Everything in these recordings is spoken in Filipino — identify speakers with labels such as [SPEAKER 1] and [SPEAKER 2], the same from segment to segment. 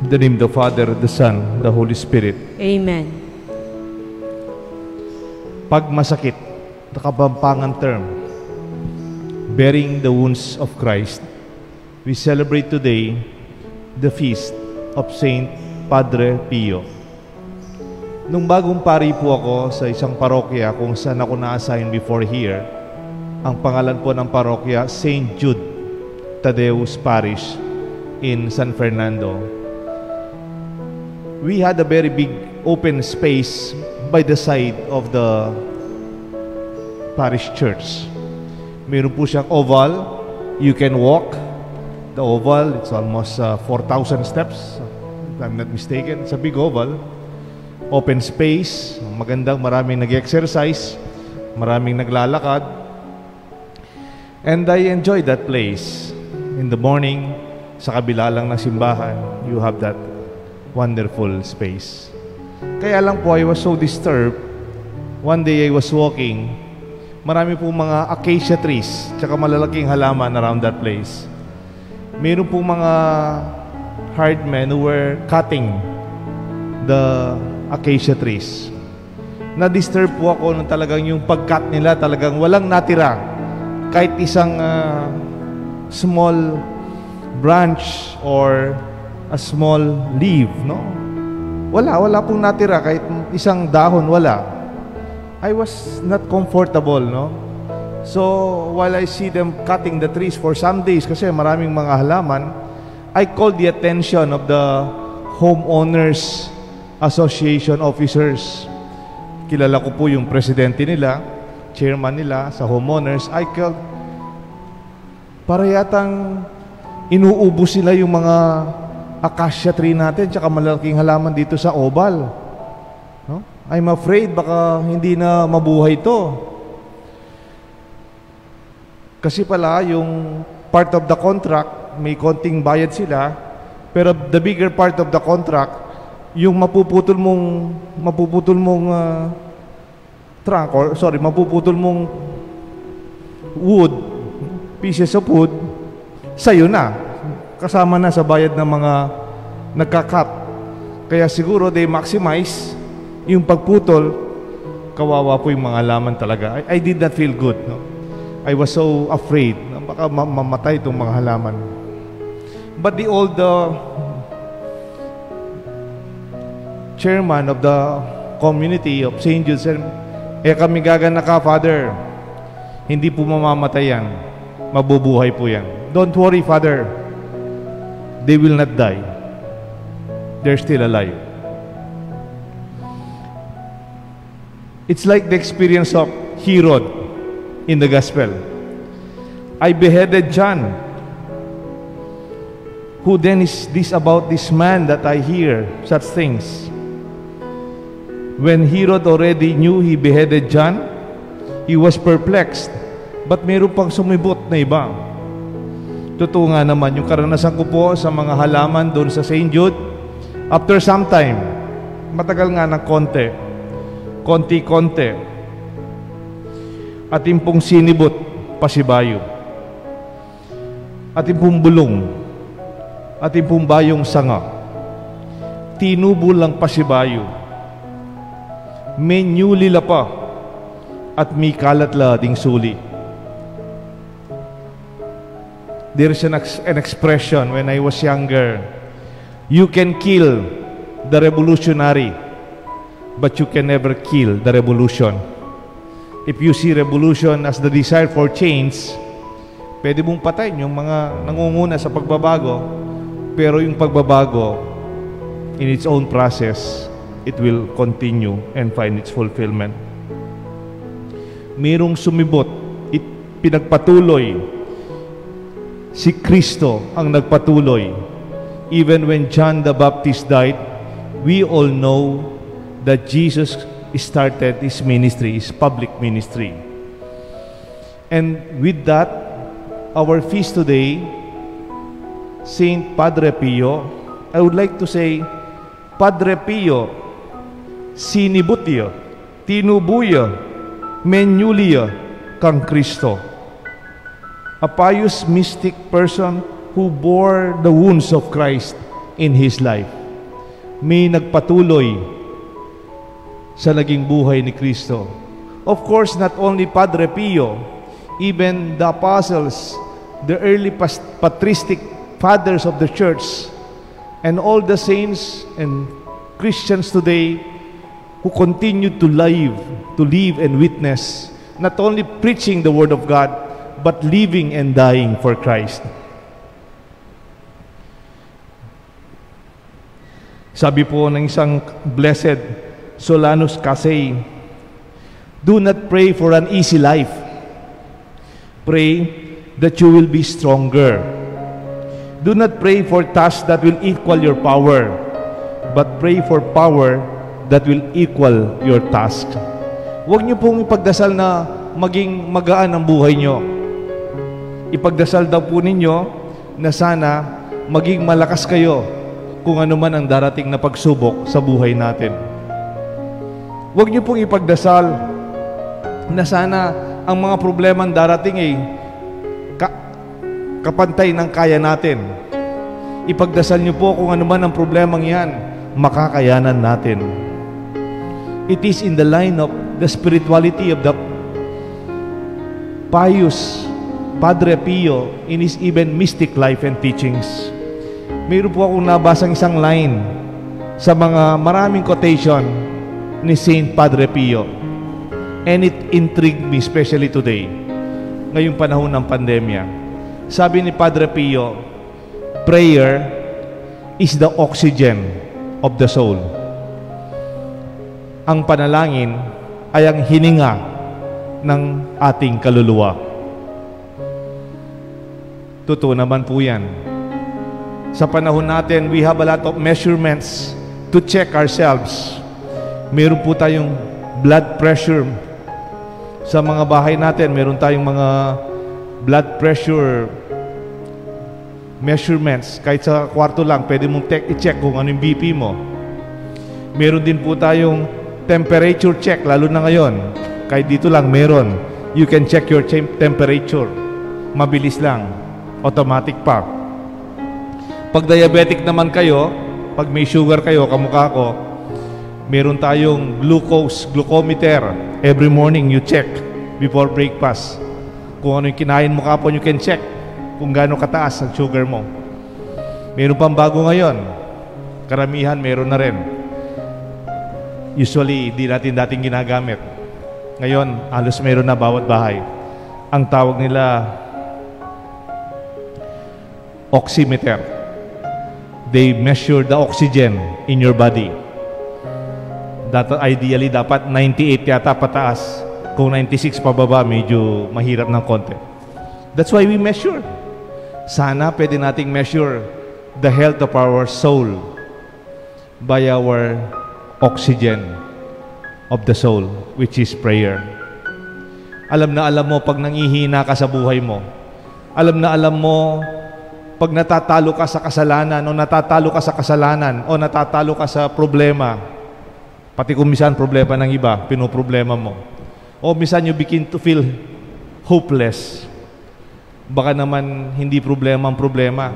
[SPEAKER 1] In the name of the Father, the Son, the Holy Spirit.
[SPEAKER 2] Amen.
[SPEAKER 1] Pag masakit, the Kapampangan term, bearing the wounds of Christ, we celebrate today the feast of Saint Padre Pio. Nung bagong pari po ako sa isang parokya kung saan ako na-assign before here, ang pangalan po ng parokya, St. Jude Tadeus Parish in San Fernando. We had a very big open space by the side of the parish church. Meron po siyang oval. You can walk the oval. It's almost 4,000 steps, if I'm not mistaken. It's a big oval. Open space. Magandang, maraming nag-exercise. Maraming naglalakad. And I enjoyed that place. In the morning, sa kabila lang ng simbahan, you have that wonderful space. Kaya lang po, I was so disturbed. One day I was walking, marami po mga acacia trees, tsaka malalaking halaman around that place. Meron po mga hard men who were cutting the acacia trees. Na-disturb po ako nung talagang yung pag-cut nila, talagang walang natira. Kahit isang small branch or a small leaf, no? Wala pong natira, kahit isang dahon, wala. I was not comfortable, no? So, while I see them cutting the trees for some days, kasi maraming mga halaman, I called the attention of the homeowners association officers. Kilala ko po yung presidente nila, chairman nila sa homeowners. I called, para yatang inuubos sila yung mga acacia tree natin tsaka malalaking halaman dito sa oval, no? I'm afraid baka hindi na mabuhay to. Kasi pala yung part of the contract may konting bayad sila, pero the bigger part of the contract yung mapuputol mong trunk, or sorry, mapuputol mong wood, pieces of wood, sa'yo na, kasama na sa bayad ng mga nagka-cut. Kaya siguro they maximize yung pagputol. Kawawa po yung mga halaman talaga. I did not feel good, no? I was so afraid na baka mamatay itong mga halaman. But the old chairman of the community of St. Jude said, kami gagana ka, Father. Hindi po mamamatay yan. Mabubuhay po yan. Don't worry, Father. They will not die. They're still alive. It's like the experience of Herod in the gospel. I beheaded John. Who then is this about this man that I hear such things? When Herod already knew he beheaded John, he was perplexed. But meron pang sumibot na iba. Totoo nga naman, yung karanasan ko po sa mga halaman doon sa St. Jude, after some time, matagal nga ng konti-konti, ating pong sinibot, pasibayo. Ating pong bulong, ating pong bayong sanga, tinubo lang pasibayo, may nyulila pa, at may kalatla ding suli. There's an expression when I was younger. You can kill the revolutionary, but you can never kill the revolution. If you see revolution as the desire for change, pwede mong patayin yung mga nangunguna sa pagbabago, pero yung pagbabago, in its own process, it will continue and find its fulfillment. Mayroong sumibot, pinagpatuloy. Si Kristo ang nagpatuloy. Even when John the Baptist died, we all know that Jesus started his ministry, his public ministry. And with that, our feast today, Saint Padre Pio, I would like to say, Padre Pio, sinibutyo, tinubuyo, menyulyo kang Kristo. A pious mystic person who bore the wounds of Christ in his life. May nagpatuloy sa naging buhay ni Kristo. Of course, not only Padre Pio, even the apostles, the early patristic fathers of the church, and all the saints and Christians today who continue to live and witness, not only preaching the Word of God, but living and dying for Christ. Sabi po ng isang blessed Solanus Casey, do not pray for an easy life. Pray that you will be stronger. Do not pray for tasks that will equal your power, but pray for power that will equal your task. Huwag niyo pong ipagdasal na maging magaan ang buhay niyo. Ipagdasal daw po ninyo na sana maging malakas kayo kung ano man ang darating na pagsubok sa buhay natin. Huwag niyo pong ipagdasal na sana ang mga problemang darating kapantay ng kaya natin. Ipagdasal niyo po kung ano man ang problemang yan, makakayanan natin. It is in the line of the spirituality of the pious Padre Pio in his even mystic life and teachings. Mayroon po akong nabasang isang line sa mga maraming quotation ni Saint Padre Pio. And it intrigued me especially today, ngayong panahon ng pandemya. Sabi ni Padre Pio, prayer is the oxygen of the soul. Ang panalangin ay ang hininga ng ating kaluluwa. Totoo naman po yan. Sa panahon natin, we have a lot of measurements to check ourselves. Meron po tayong blood pressure. Sa mga bahay natin, meron tayong mga blood pressure measurements. Kahit sa kwarto lang, pwede mong i-check kung ano yung BP mo. Meron din po tayong temperature check, lalo na ngayon. Kahit dito lang, meron. You can check your temperature. Mabilis lang. Automatic pa. Pag diabetic naman kayo, pag may sugar kayo, kamukha ko, meron tayong glucometer. Every morning you check before breakfast. Kung ano yung kinain mo kapon, you can check kung gaano kataas ang sugar mo. Meron pang bago ngayon. Karamihan meron na rin. Usually, di natin dating ginagamit. Ngayon, halos meron na bawat bahay. Ang tawag nila oximeter. They measure the oxygen in your body. Ideally, dapat 98 yata pataas. Kung 96 pababa, medyo mahirap ng konti. That's why we measure. Sana pwede nating measure the health of our soul by our oxygen of the soul, which is prayer. Alam na alam mo pag nangihina ka sa buhay mo. Alam na alam mo pag natatalo ka sa kasalanan o natatalo ka sa problema. Pati kung minsan problema ng iba, pinoproblema mo. O minsan you begin to feel hopeless. Baka naman hindi problema ang problema.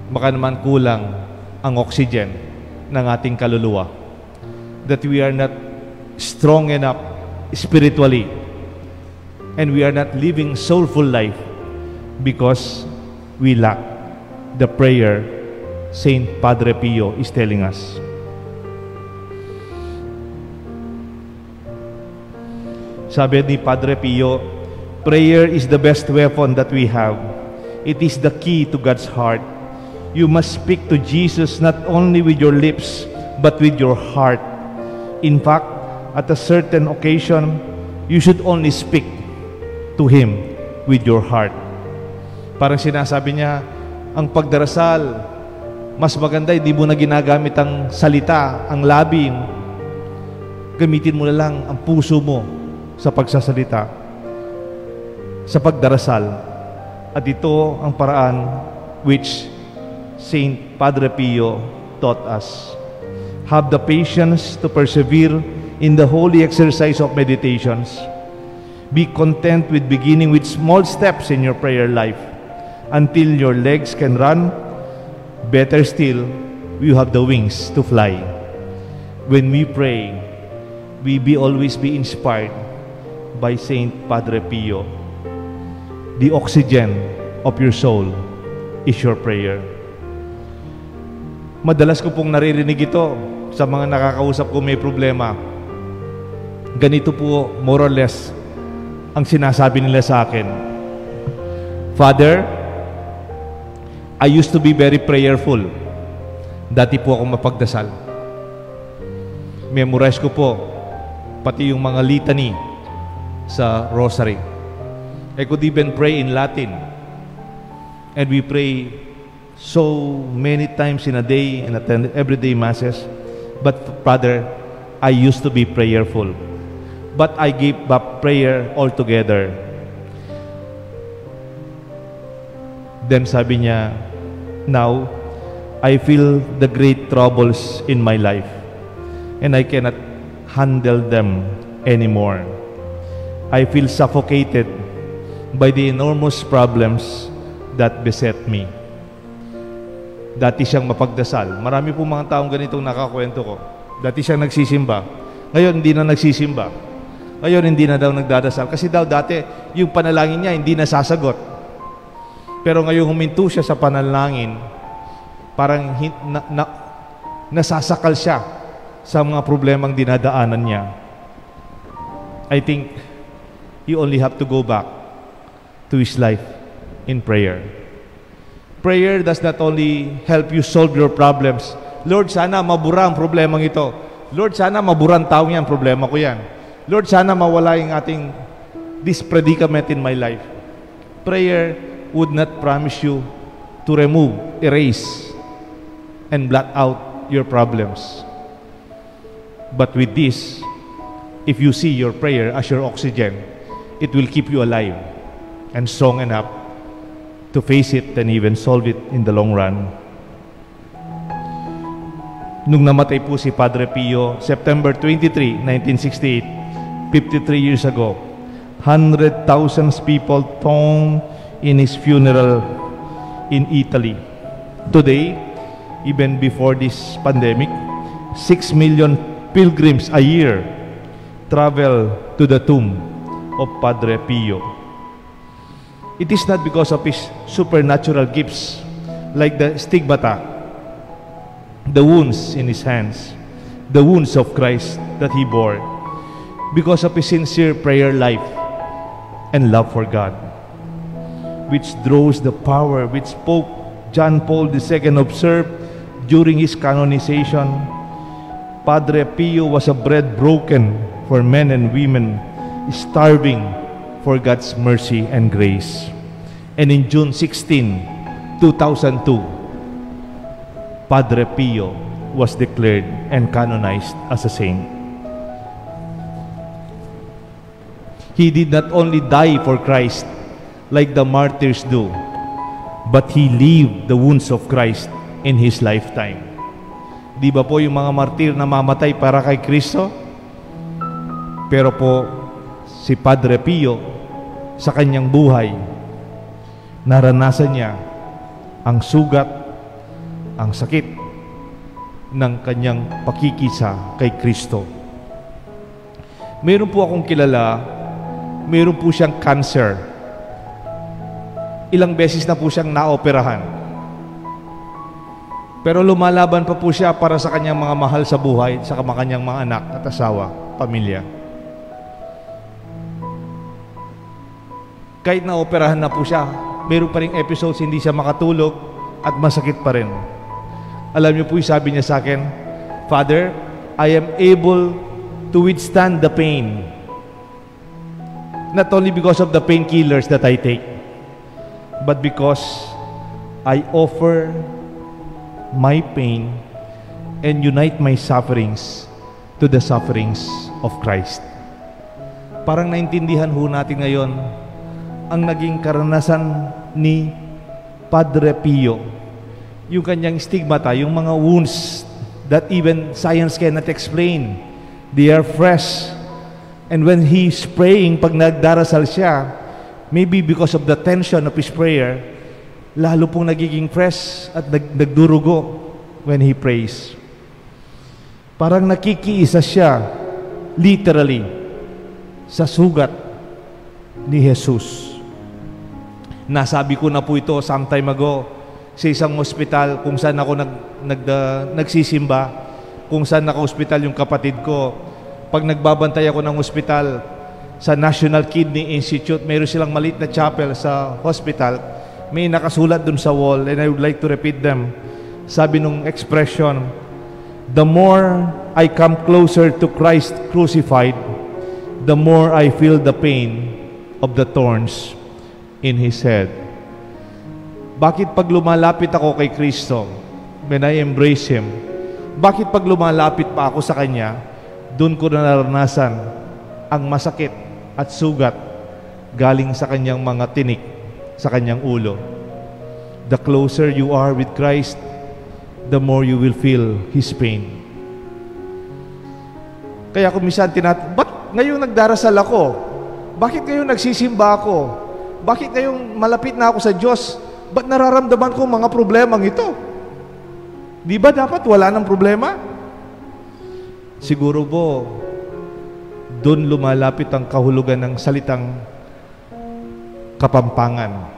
[SPEAKER 1] Baka naman kulang ang oxygen ng ating kaluluwa. That we are not strong enough spiritually. And we are not living soulful life because we lack the prayer Saint Padre Pio is telling us. Sabi ni Padre Pio, prayer is the best weapon that we have. It is the key to God's heart. You must speak to Jesus not only with your lips, but with your heart. In fact, at a certain occasion, you should only speak to Him with your heart. Parang sinasabi niya, ang pagdarasal, mas maganda, hindi mo na ginagamit ang salita, ang labi. Gamitin mo na lang ang puso mo sa pagsasalita, sa pagdarasal. At ito ang paraan which Saint Padre Pio taught us. Have the patience to persevere in the holy exercise of meditations. Be content with beginning with small steps in your prayer life until your legs can run. Better still, we have the wings to fly. When we pray, we always be inspired by Saint Padre Pio. The oxygen of your soul is your prayer. Madalas ko pong naririnig ito sa mga nakakausap ko may problema. Ganito po, more or less, ang sinasabi nila sa akin. Father, I used to be very prayerful. Dati po ako mapagdasal. Memorize ko po pati yung mga litany sa rosary. I could even pray in Latin. And we pray so many times in a day and attend everyday masses. But Father, I used to be prayerful. But I gave up prayer altogether. Then sabi niya, now, I feel the great troubles in my life and I cannot handle them anymore. I feel suffocated by the enormous problems that beset me. Dati siyang mapagdasal. Marami po mga taong ganitong nakakwento ko. Dati siyang nagsisimba. Ngayon, hindi na nagsisimba. Ngayon, hindi na daw nagdadasal. Kasi daw dati, yung panalangin niya hindi nasasagot. Pero ngayon huminto siya sa panalangin, parang nasasakal siya sa mga problemang dinadaanan niya. I think you only have to go back to his life in prayer. Prayer does not only help you solve your problems. Lord, sana mabura ang problemang ito. Lord, sana mabura ang tao yan, problema ko yan. Lord, sana mawala yung this predicament in my life. Prayer would not promise you to remove, erase, and blot out your problems. But with this, if you see your prayer as your oxygen, it will keep you alive and strong enough to face it and even solve it in the long run. Nung namatay po si Padre Pio, September 23, 1968, 53 years ago, 100,000 people thronged in his funeral in Italy. Today, even before this pandemic, 6 million pilgrims a year travel to the tomb of Padre Pio. It is not because of his supernatural gifts like the stigmata, the wounds in his hands, the wounds of Christ that he bore, because of his sincere prayer life and love for God, which draws the power which Pope John Paul II observed during his canonization. Padre Pio was a bread broken for men and women starving for God's mercy and grace. And in June 16, 2002, Padre Pio was declared and canonized as a saint. He did not only die for Christ like the martyrs do, but he lived the wounds of Christ in his lifetime. Di ba po yung mga martir na mamatay para kay Kristo? Pero po, si Padre Pio, sa kanyang buhay, naranasan niya ang sugat, ang sakit ng kanyang pakikisa kay Kristo. Meron po akong kilala, meron po siyang cancer. Ilang beses na po siyang naoperahan. Pero lumalaban pa po siya para sa kanyang mga mahal sa buhay, sa kanyang mga anak at asawa, pamilya. Kahit naoperahan na po siya, meron pa rin episodes hindi siya makatulog at masakit pa rin. Alam niyo po yung sabi niya sa akin, Father, I am able to withstand the pain. Not only because of the painkillers that I take, but because I offer my pain and unite my sufferings to the sufferings of Christ. Parang naintindihan ho natin ngayon ang naging karanasan ni Padre Pio. Yung kanyang stigmata, yung mga wounds that even science cannot explain. They are fresh. And when he's praying, pag nagdarasal siya, maybe because of the tension of his prayer, lalo pong nagiging fresh at nagdurugo when he prays. Parang nakikiisa siya, literally, sa sugat ni Jesus. Nasabi ko na po ito some time ago sa isang ospital kung saan ako nagsisimba, kung saan naka-ospital yung kapatid ko. Pag nagbabantay ako ng ospital sa National Kidney Institute, mayroon silang maliit na chapel sa hospital. May nakasulat dun sa wall and I would like to repeat them. Sabi nung expression, "The more I come closer to Christ crucified, the more I feel the pain of the thorns in His head." Bakit pag lumalapit ako kay Kristo, when I embrace Him, bakit pag lumalapit pa ako sa Kanya, doon ko na naranasan ang masakit at sugat galing sa Kanyang mga tinik, sa Kanyang ulo. The closer you are with Christ, the more you will feel His pain. Kaya kung minsan ba't ngayon nagdarasal ako? Bakit ngayon nagsisimba ako? Bakit ngayon malapit na ako sa Diyos? Ba't nararamdaman ko mga problemang ito? Di ba dapat wala ng problema? Siguro po, doon lumalapit ang kahulugan ng salitang kapampangan.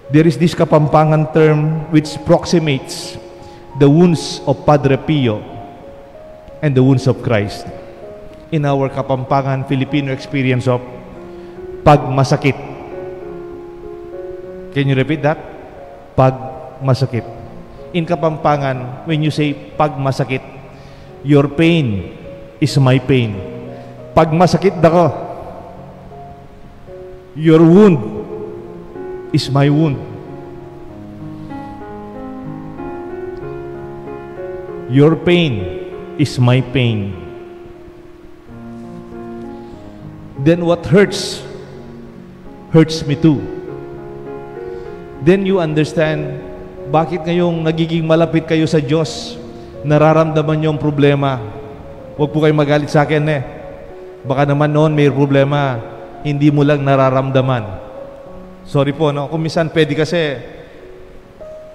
[SPEAKER 1] There is this kapampangan term which approximates the wounds of Padre Pio and the wounds of Christ in our kapampangan Filipino experience of pagmasakit. Can you repeat that? Pagmasakit. In kapampangan, when you say pagmasakit, your pain is my pain. Pagmasakit dako, your wound is my wound. Your pain is my pain. Then what hurts me too. Then you understand bakit ngayong nagiging malapit kayo sa Diyos, nararamdaman niyo ang problema. Huwag po kayong magalit sa akin Baka naman noon may problema, hindi mo lang nararamdaman. Sorry po, no? Kung minsan pwede kasi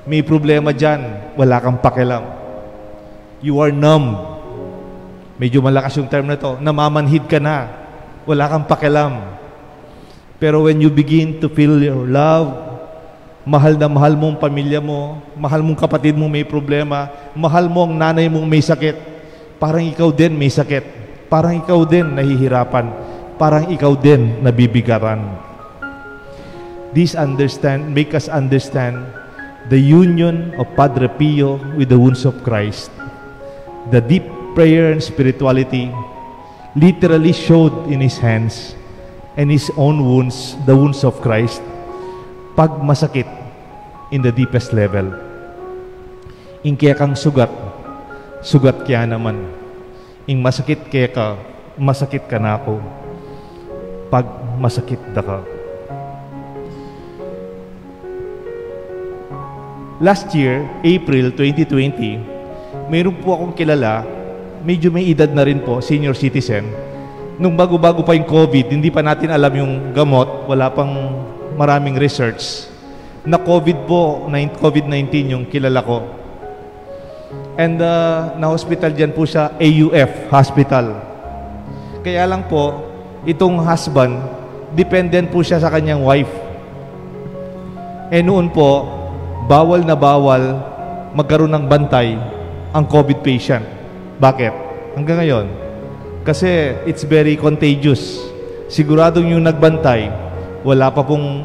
[SPEAKER 1] may problema dyan, wala kang pakialam. You are numb. Medyo malakas yung term na to. Namamanhid ka na. Wala kang pakialam. Pero when you begin to feel your love, mahal na mahal mong pamilya mo, mahal mong kapatid mo may problema, mahal mo ang nanay mong may sakit, parang ikaw din may sakit, parang ikaw din nahihirapan, parang ikaw din nabibigatan. This make us understand the union of Padre Pio with the wounds of Christ. The deep prayer and spirituality literally showed in his hands and his own wounds, the wounds of Christ, pagmasakit in the deepest level. In kaya kang sugat kaya naman. In masakit kaya ka, masakit ka na ako. Pagmasakit da ka. Last year, April 2020, mayroon po akong kilala, medyo may edad na rin po, senior citizen. Nung bago-bago pa yung COVID, hindi pa natin alam yung gamot, wala pang maraming research, na COVID-19 yung kilala ko. And na-hospital dyan po siya, AUF Hospital. Kaya lang po, itong husband, dependent po siya sa kanyang wife. Noon po, bawal na bawal magkaroon ng bantay ang COVID patient. Bakit? Hanggang ngayon. Kasi it's very contagious. Siguradong yung nagbantay, wala pang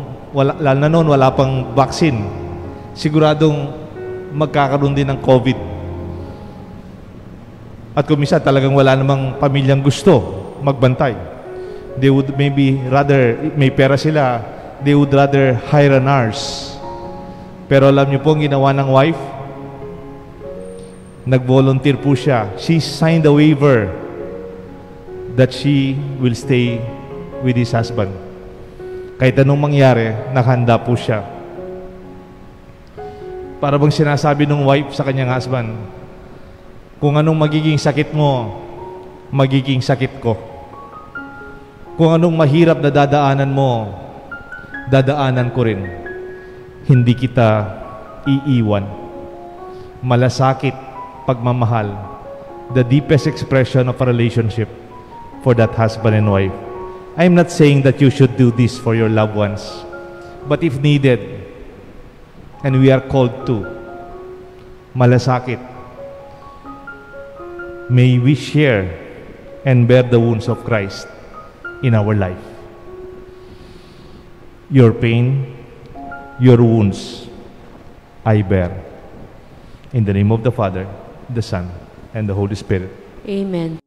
[SPEAKER 1] vaccine. Siguradong magkakaroon din ng COVID. At kung minsan talagang wala namang pamilyang gusto magbantay. They would maybe rather, may pera sila, they would rather hire a nurse. Pero alam niyo po ang ginawa ng wife? Nag-volunteer po siya. She signed a waiver that she will stay with his husband. Kahit anong mangyari, nakahanda po siya. Para bang sinasabi ng wife sa kanyang husband, kung anong magiging sakit mo, magiging sakit ko. Kung anong mahirap na dadaanan mo, dadaanan ko rin. Hindi kita iiwan. malasakit, pagmamahal, the deepest expression of a relationship for that husband and wife. I'm not saying that you should do this for your loved ones, but if needed, and we are called to, malasakit, may we share and bear the wounds of Christ in our life. Your pain, your wounds, I bear. In the name of the Father, the Son, and the Holy Spirit.
[SPEAKER 2] Amen.